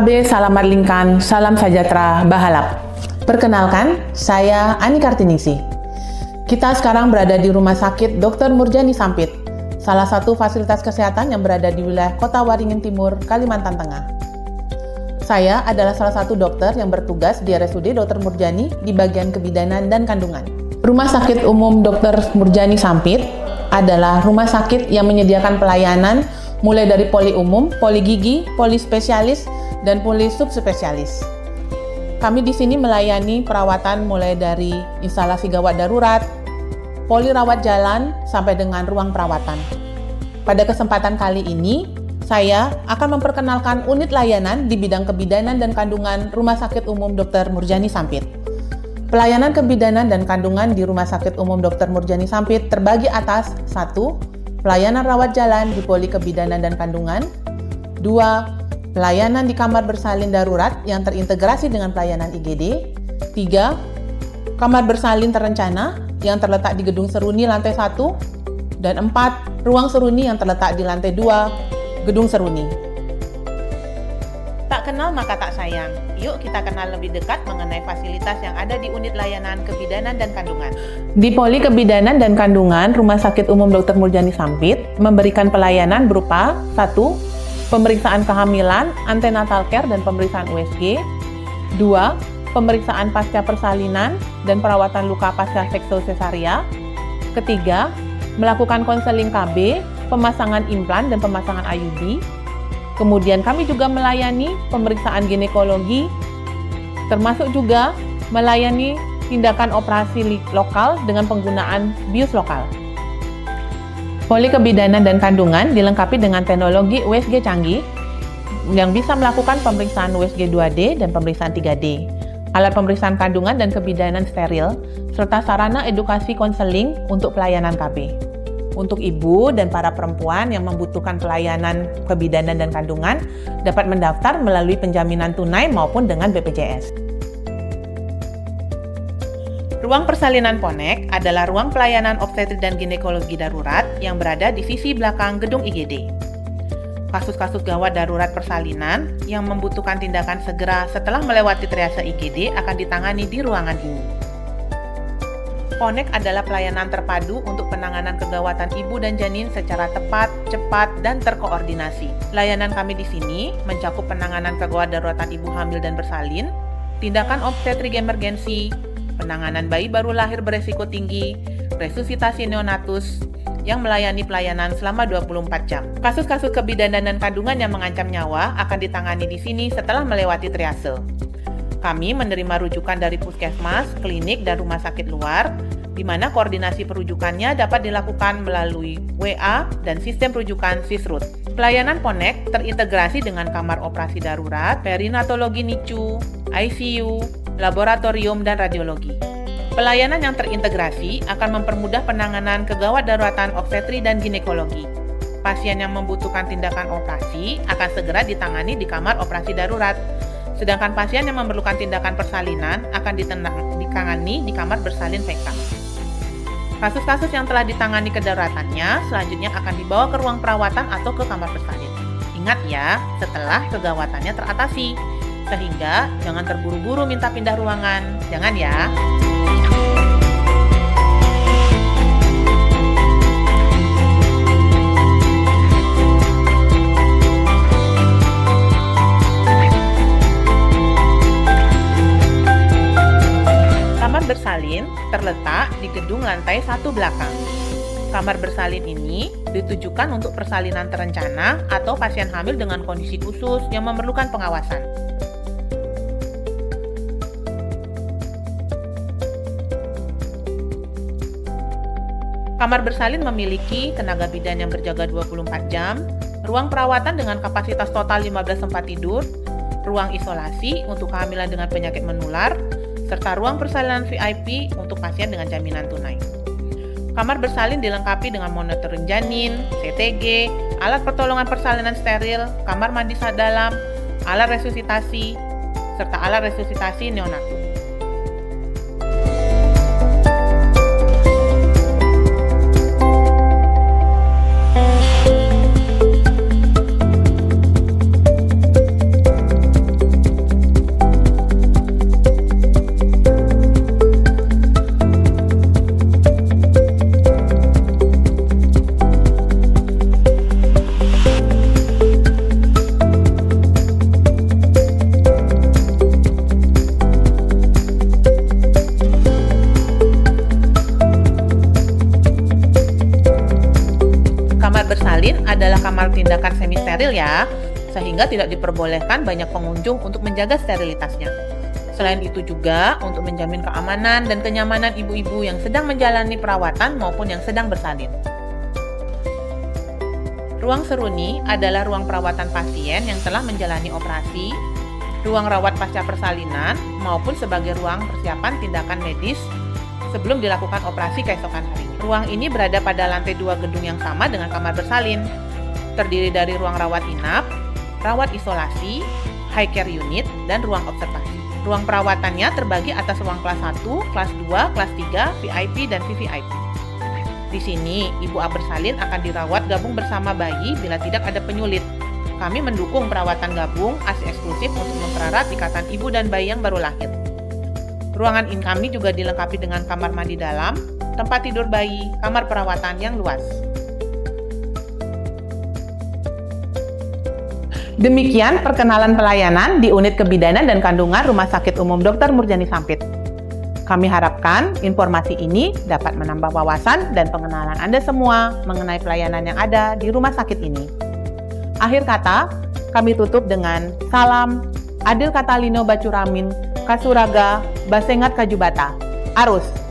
KB Salam Marlingkan, Salam Sejahtera, Bahalap. Perkenalkan, saya Ani Kartiningsi. Kita sekarang berada di Rumah Sakit Dr. Murjani Sampit, salah satu fasilitas kesehatan yang berada di wilayah Kota Waringin Timur, Kalimantan Tengah. Saya adalah salah satu dokter yang bertugas di RSUD Dr. Murjani di bagian kebidanan dan kandungan. Rumah Sakit Umum Dr. Murjani Sampit adalah rumah sakit yang menyediakan pelayanan mulai dari poli umum, poli gigi, poli spesialis, dan poli subspesialis. Kami di sini melayani perawatan mulai dari instalasi gawat darurat, poli rawat jalan, sampai dengan ruang perawatan. Pada kesempatan kali ini, saya akan memperkenalkan unit layanan di bidang kebidanan dan kandungan Rumah Sakit Umum Dr. Murjani Sampit. Pelayanan kebidanan dan kandungan di Rumah Sakit Umum Dr. Murjani Sampit terbagi atas 1. Pelayanan rawat jalan di poli kebidanan dan kandungan. 2. Pelayanan di kamar bersalin darurat yang terintegrasi dengan pelayanan IGD. 3. Kamar bersalin terencana yang terletak di gedung seruni lantai 1. Dan 4. Ruang seruni yang terletak di lantai 2 gedung seruni. Tak kenal maka tak sayang. Yuk kita kenal lebih dekat mengenai fasilitas yang ada di unit layanan kebidanan dan kandungan. Di poli kebidanan dan kandungan, Rumah Sakit Umum Dr. Murjani Sampit memberikan pelayanan berupa 1. Pemeriksaan kehamilan, antenatal care dan pemeriksaan USG. 2. Pemeriksaan pasca persalinan dan perawatan luka pasca seksul sesaria. Ketiga, melakukan konseling KB, pemasangan implan dan pemasangan IUD. Kemudian kami juga melayani pemeriksaan ginekologi, termasuk juga melayani tindakan operasi lokal dengan penggunaan bius lokal. Poli kebidanan dan kandungan dilengkapi dengan teknologi USG canggih yang bisa melakukan pemeriksaan USG 2D dan pemeriksaan 3D, alat pemeriksaan kandungan dan kebidanan steril, serta sarana edukasi konseling untuk pelayanan KB. Untuk ibu dan para perempuan yang membutuhkan pelayanan kebidanan dan kandungan dapat mendaftar melalui penjaminan tunai maupun dengan BPJS. Ruang persalinan Ponek adalah ruang pelayanan obstetrik dan ginekologi darurat yang berada di sisi belakang gedung IGD. Kasus-kasus gawat darurat persalinan yang membutuhkan tindakan segera setelah melewati triase IGD akan ditangani di ruangan ini. Ponek adalah pelayanan terpadu untuk penanganan kegawatan ibu dan janin secara tepat, cepat, dan terkoordinasi. Layanan kami di sini mencakup penanganan kegawat daruratan ibu hamil dan bersalin, tindakan obstetrik emergensi, penanganan bayi baru lahir beresiko tinggi, resusitasi neonatus, yang melayani pelayanan selama 24 jam. Kasus-kasus kebidanan dan kandungan yang mengancam nyawa akan ditangani di sini setelah melewati triase. Kami menerima rujukan dari puskesmas, klinik, dan rumah sakit luar, di mana koordinasi perujukannya dapat dilakukan melalui WA dan sistem rujukan Sisrut. Pelayanan Ponek terintegrasi dengan kamar operasi darurat, perinatologi NICU, ICU, laboratorium, dan radiologi. Pelayanan yang terintegrasi akan mempermudah penanganan kegawat daruratan obstetri dan ginekologi. Pasien yang membutuhkan tindakan operasi akan segera ditangani di kamar operasi darurat. Sedangkan pasien yang memerlukan tindakan persalinan akan ditangani di kamar bersalin VK. Kasus-kasus yang telah ditangani kedaruratannya selanjutnya akan dibawa ke ruang perawatan atau ke kamar bersalin. Ingat ya, setelah kegawatannya teratasi. Sehingga jangan terburu-buru minta pindah ruangan. Jangan ya. Bersalin terletak di gedung lantai 1 belakang. Kamar bersalin ini ditujukan untuk persalinan terencana atau pasien hamil dengan kondisi khusus yang memerlukan pengawasan. Kamar bersalin memiliki tenaga bidan yang berjaga 24 jam, ruang perawatan dengan kapasitas total 15 tempat tidur, ruang isolasi untuk kehamilan dengan penyakit menular, serta ruang persalinan VIP untuk pasien dengan jaminan tunai. Kamar bersalin dilengkapi dengan monitoring janin, CTG, alat pertolongan persalinan steril, kamar mandi dalam, alat resusitasi, serta alat resusitasi neonatus. kamar tindakan semi steril ya, sehingga tidak diperbolehkan banyak pengunjung untuk menjaga sterilitasnya. Selain itu juga untuk menjamin keamanan dan kenyamanan ibu-ibu yang sedang menjalani perawatan maupun yang sedang bersalin. Ruang seruni adalah ruang perawatan pasien yang telah menjalani operasi, ruang rawat pasca persalinan, maupun sebagai ruang persiapan tindakan medis sebelum dilakukan operasi keesokan harinya. Ruang ini berada pada lantai 2 gedung yang sama dengan kamar bersalin. Terdiri dari ruang rawat inap, rawat isolasi, high care unit, dan ruang observasi. Ruang perawatannya terbagi atas ruang kelas 1, kelas 2, kelas 3, VIP, dan VVIP. Di sini, ibu A bersalin akan dirawat gabung bersama bayi bila tidak ada penyulit. Kami mendukung perawatan gabung ASI eksklusif untuk mempererat ikatan ibu dan bayi yang baru lahir. Ruangan in kami juga dilengkapi dengan kamar mandi dalam, tempat tidur bayi, kamar perawatan yang luas. Demikian perkenalan pelayanan di Unit Kebidanan dan Kandungan Rumah Sakit Umum Dr. Murjani Sampit. Kami harapkan informasi ini dapat menambah wawasan dan pengenalan Anda semua mengenai pelayanan yang ada di rumah sakit ini. Akhir kata, kami tutup dengan salam Adil Katalino Bacuramin, Kasuraga, Basengat Kajubata. Arus!